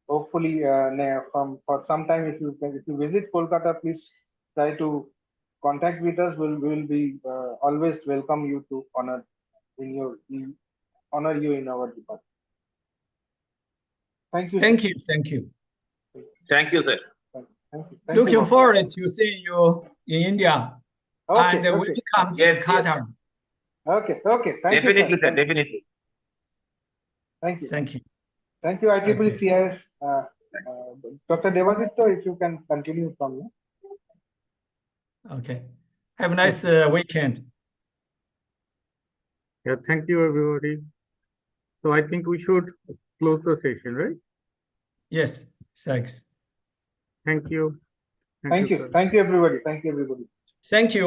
Hopefully, for some time, if you visit Kolkata, please try to contact with us. We will be always welcome you to honor you in our department. Thank you. Thank you. Thank you. Thank you, sir. Thank you. Looking forward to seeing you in India. Okay, and okay. welcome to Qatar. Okay. Thank definitely, you, sir. Definitely. Thank you. Thank you. Thank you, IEEE CIS. Dr. Devaditya, if you can continue from here. Okay. Have a nice weekend. Yeah, thank you, everybody. So I think we should close the session, right? Yes, thanks. Thank you. Thank you. sir. Thank you, everybody. Thank you, everybody. Thank you.